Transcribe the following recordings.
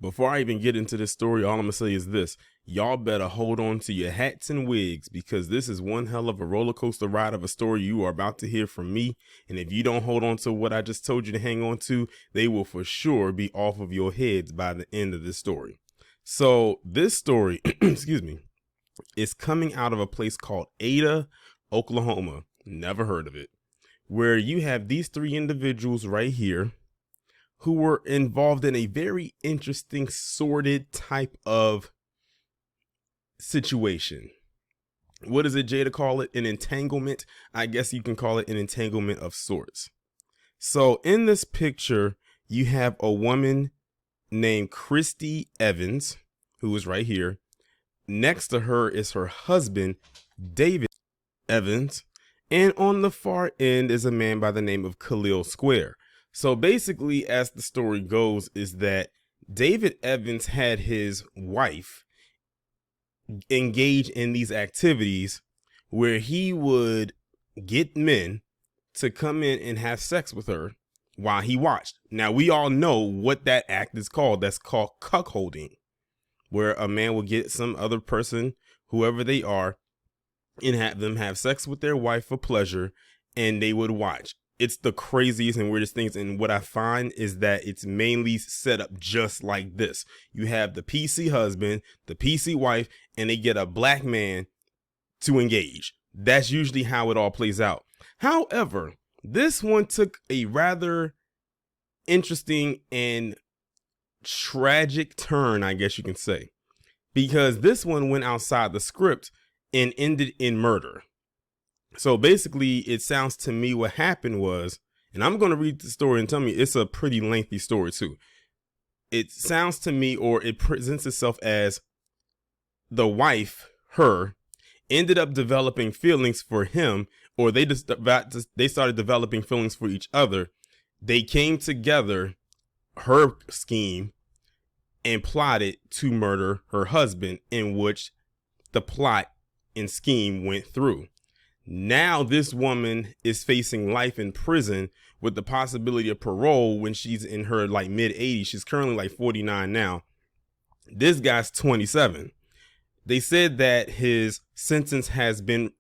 Before I even get into this story, all I'm gonna say is this. Y'all better hold on to your hats and wigs because this is one hell of a roller coaster ride of a story you are about to hear from me. And if you don't hold on to what I just told you to hang on to, they will for sure be off of your heads by the end of this story. So this story, excuse me, is coming out of a place called Ada, Oklahoma. Never heard of it. Where you have these three individuals right here who were involved in a very interesting, sordid type of situation. What is it, Jay, to call it? An entanglement? I guess you can call it an entanglement of sorts. So in this picture, you have a woman named Christy Evans, who is right here. Next to her is her husband, David Evans. And on the far end is a man by the name of Khalil Square. So basically, as the story goes, is that David Evans had his wife engage in these activities where he would get men to come in and have sex with her while he watched. Now, we all know what that act is called. That's called cuckolding, where a man will get some other person, whoever they are, and have them have sex with their wife for pleasure, and they would watch. It's the craziest and weirdest things. And what I find is that it's mainly set up just like this. You have the PC husband, the PC wife, and they get a black man to engage. That's usually how it all plays out. However, this one took a rather interesting and tragic turn, I guess you can say, because this one went outside the script and ended in murder. So basically, it sounds to me what happened was, and I'm going to read the story and tell me it's a pretty lengthy story too. It sounds to me, or it presents itself as the wife, her, ended up developing feelings for him, or they started developing feelings for each other. They came together, her scheme, and plotted to murder her husband, in which the plot and scheme went through. Now this woman is facing life in prison with the possibility of parole when she's in her like mid 80s. She's currently like 49 now. This guy's 27. They said that his sentence has been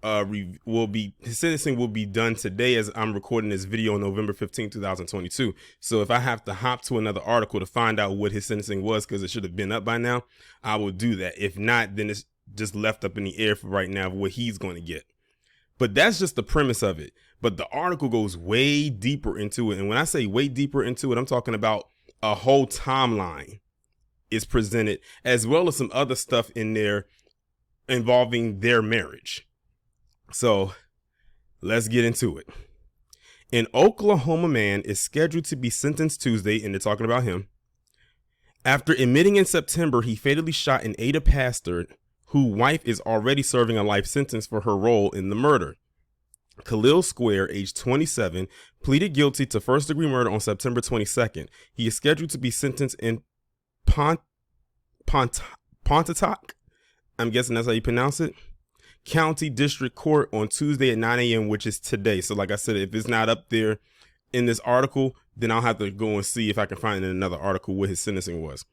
his sentencing will be done today as I'm recording this video on November 15, 2022. So if I have to hop to another article to find out what his sentencing was, because it should have been up by now, I will do that. If not, then it's just left up in the air for right now of what he's going to get. But that's just the premise of it. But the article goes way deeper into it. And when I say way deeper into it, I'm talking about a whole timeline is presented, as well as some other stuff in there involving their marriage. So let's get into it. An Oklahoma man is scheduled to be sentenced Tuesday, and they're talking about him, after admitting in September he fatally shot an Ada pastor whose wife is already serving a life sentence for her role in the murder. Khalil Square, age 27, pleaded guilty to first-degree murder on September 22nd. He is scheduled to be sentenced in Pontotoc, I'm guessing that's how you pronounce it, County District Court on Tuesday at 9 a.m., which is today. So like I said, if it's not up there in this article, then I'll have to go and see if I can find in another article what his sentencing was.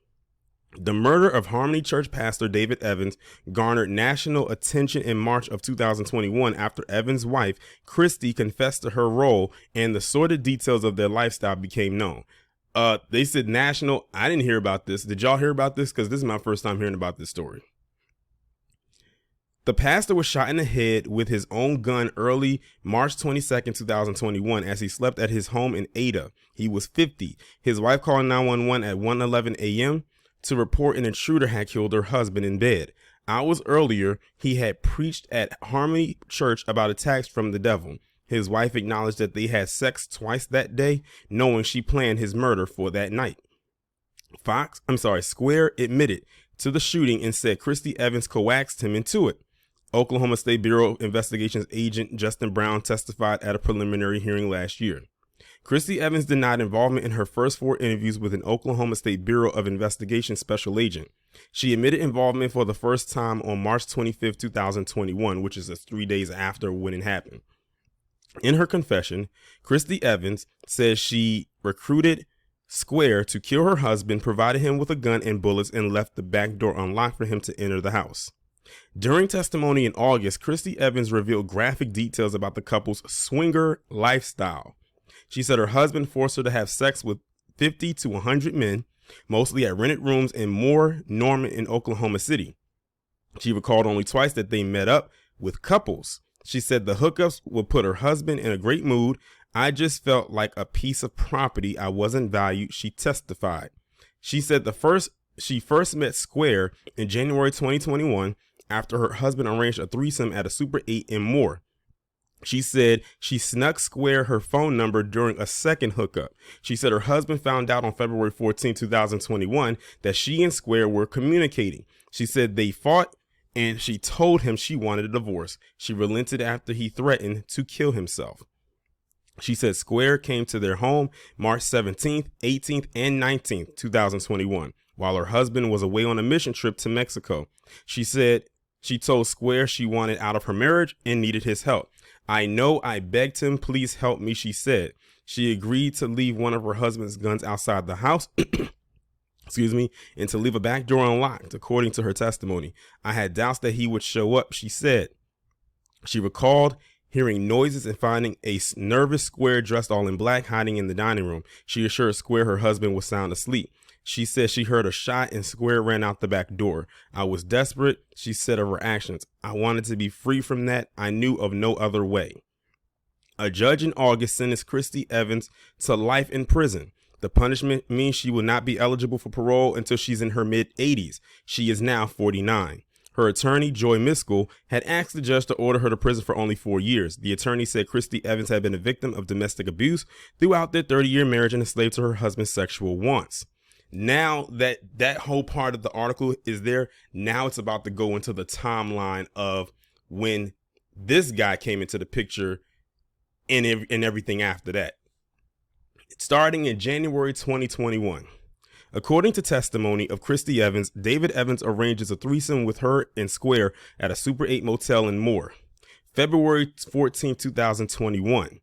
The murder of Harmony Church pastor David Evans garnered national attention in March of 2021 after Evans' wife, Christy, confessed to her role and the sordid details of their lifestyle became known. They said national. I didn't hear about this. Did y'all hear about this? Because this is my first time hearing about this story. The pastor was shot in the head with his own gun early March 22nd, 2021, as he slept at his home in Ada. He was 50. His wife called 911 at 1:11 a.m. to report an intruder had killed her husband in bed. Hours earlier, he had preached at Harmony Church about attacks from the devil. His wife acknowledged that they had sex twice that day, knowing she planned his murder for that night. Square admitted to the shooting and said Christy Evans coaxed him into it. Oklahoma State Bureau of Investigations agent Justin Brown testified at a preliminary hearing last year. Christy Evans denied involvement in her first 4 interviews with an Oklahoma State Bureau of Investigation special agent. She admitted involvement for the first time on March 25, 2021, which is just 3 days after when it happened. In her confession, Christy Evans says she recruited Square to kill her husband, provided him with a gun and bullets, and left the back door unlocked for him to enter the house. During testimony in August, Christy Evans revealed graphic details about the couple's swinger lifestyle. She said her husband forced her to have sex with 50 to 100 men, mostly at rented rooms in Moore, Norman, and Oklahoma City. She recalled only twice that they met up with couples. She said the hookups would put her husband in a great mood. I just felt like a piece of property. I wasn't valued, she testified. She said she first met Square in January 2021 after her husband arranged a threesome at a Super 8 in Moore. She said she snuck Square her phone number during a second hookup. She said her husband found out on February 14, 2021 that she and Square were communicating. She said they fought and she told him she wanted a divorce. She relented after he threatened to kill himself. She said Square came to their home March 17th, 18th, and 19th, 2021, while her husband was away on a mission trip to Mexico. She said she told Square she wanted out of her marriage and needed his help. I know I begged him, please help me, she said. She agreed to leave one of her husband's guns outside the house, and to leave a back door unlocked, according to her testimony. I had doubts that he would show up, she said. She recalled hearing noises and finding a nervous Square dressed all in black hiding in the dining room. She assured Square her husband was sound asleep. She said she heard a shot and Square ran out the back door. I was desperate, she said of her actions. I wanted to be free from that. I knew of no other way. A judge in August sentenced Christy Evans to life in prison. The punishment means she will not be eligible for parole until she's in her mid-80s. She is now 49. Her attorney, Joy Miskell, had asked the judge to order her to prison for only 4 years. The attorney said Christy Evans had been a victim of domestic abuse throughout their 30-year marriage and a slave to her husband's sexual wants. Now that whole part of the article is there, now it's about to go into the timeline of when this guy came into the picture and everything after that. Starting in January 2021. According to testimony of Christy Evans, David Evans arranges a threesome with her and Square at a Super 8 motel in Moore. February 14, 2021.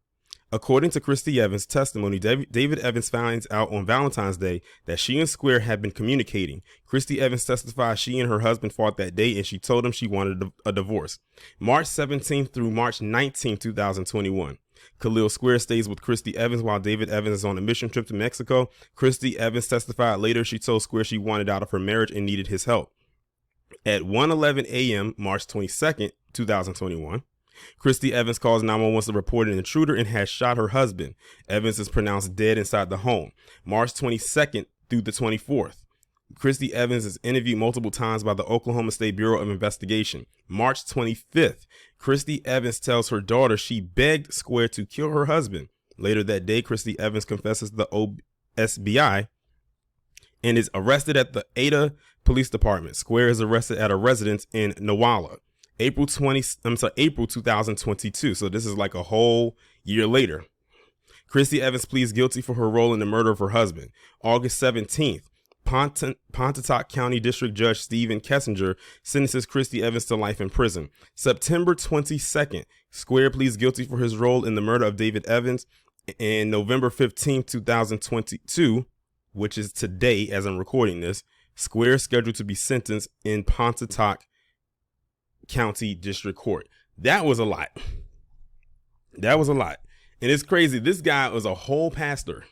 According to Christy Evans' testimony, David Evans finds out on Valentine's Day that she and Square had been communicating. Christy Evans testified she and her husband fought that day and she told him she wanted a divorce. March 17th through March 19th, 2021. Khalil Square stays with Christy Evans while David Evans is on a mission trip to Mexico. Christy Evans testified later she told Square she wanted out of her marriage and needed his help. At 1:11 a.m., March 22nd, 2021, Christy Evans calls 911 to report an intruder and has shot her husband. Evans is pronounced dead inside the home. March 22nd through the 24th. Christy Evans is interviewed multiple times by the Oklahoma State Bureau of Investigation. March 25th, Christy Evans tells her daughter she begged Square to kill her husband. Later that day, Christy Evans confesses to the OSBI and is arrested at the Ada Police Department. Square is arrested at a residence in Newala. April 2022. So this is like a whole year later. Christy Evans pleads guilty for her role in the murder of her husband. August 17th, Pontotoc County District Judge Stephen Kessinger sentences Christy Evans to life in prison. September 22nd, Square pleads guilty for his role in the murder of David Evans. And November 15th, 2022, which is today as I'm recording this, Square is scheduled to be sentenced in Pontotoc County District Court. That was a lot. And it's crazy. This guy was a whole pastor.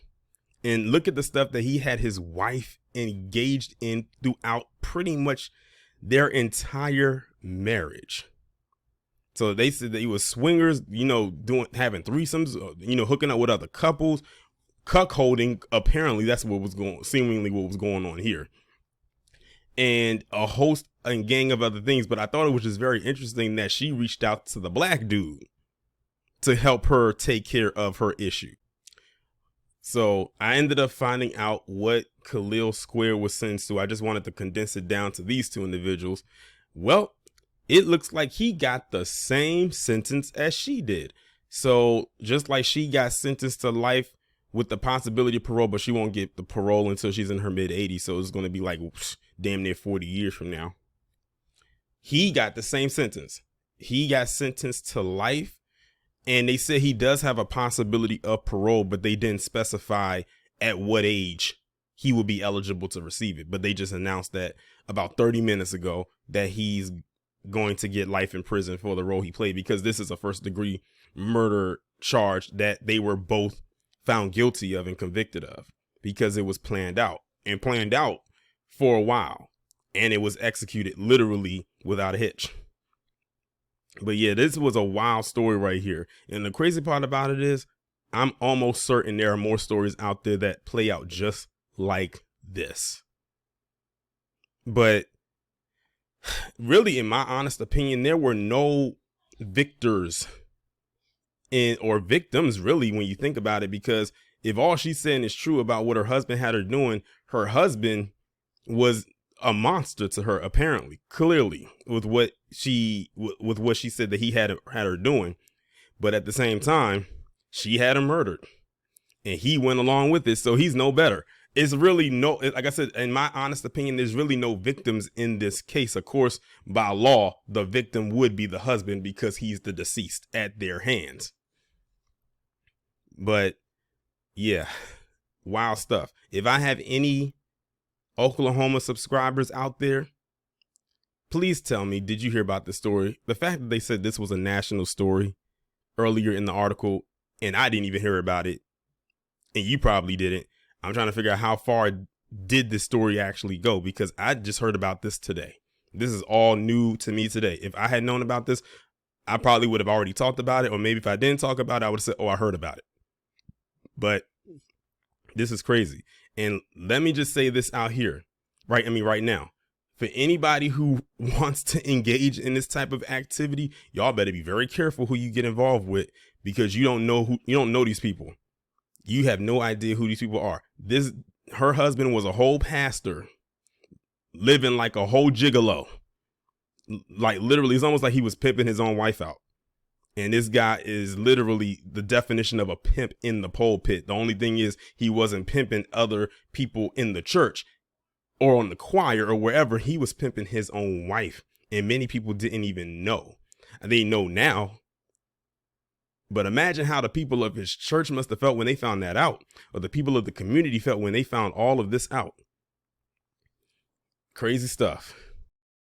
And look at the stuff that he had his wife engaged in throughout pretty much their entire marriage. So they said that he was swingers, having threesomes, hooking up with other couples, cuckolding. Apparently that's seemingly what was going on here. And a host and gang of other things. But I thought it was just very interesting that she reached out to the black dude to help her take care of her issue. So I ended up finding out what Khalil Square was sentenced to. I just wanted to condense it down to these two individuals. Well, it looks like he got the same sentence as she did. So just like she got sentenced to life with the possibility of parole, but she won't get the parole until she's in her mid-80s. So it's going to be like damn near 40 years from now. He got the same sentence. He got sentenced to life. And they said he does have a possibility of parole, but they didn't specify at what age he would be eligible to receive it. But they just announced that about 30 minutes ago that he's going to get life in prison for the role he played, because this is a first degree murder charge that they were both found guilty of and convicted of, because it was planned out for a while, and it was executed literally without a hitch. But yeah, this was a wild story right here. And the crazy part about it is I'm almost certain there are more stories out there that play out just like this. But really, in my honest opinion, there were no victors or victims, really, when you think about it, because if all she's saying is true about what her husband had her doing, her husband was a monster to her, apparently, clearly, with what she said that he had her doing. But at the same time, she had him murdered, and he went along with it, so he's no better. It's really like I said, in my honest opinion, there's really no victims in this case. Of course, by law, the victim would be the husband because he's the deceased at their hands. But yeah, wild stuff. If I have any Oklahoma subscribers out there, please tell me, did you hear about this story? The fact that they said this was a national story earlier in the article, and I didn't even hear about it, and you probably didn't. I'm trying to figure out how far did this story actually go, because I just heard about this today. This is all new to me today. If I had known about this, I probably would have already talked about it. Or maybe if I didn't talk about it, I would have said, oh, I heard about it. But this is crazy. And let me just say this out here, right now, for anybody who wants to engage in this type of activity, y'all better be very careful who you get involved with, because you don't know these people. You have no idea who these people are. Her husband was a whole pastor living like a whole gigolo. Like literally, it's almost like he was pimping his own wife out. And this guy is literally the definition of a pimp in the pulpit. The only thing is he wasn't pimping other people in the church or on the choir or wherever. He was pimping his own wife. And many people didn't even know. They know now. But imagine how the people of his church must have felt when they found that out, or the people of the community felt when they found all of this out. Crazy stuff.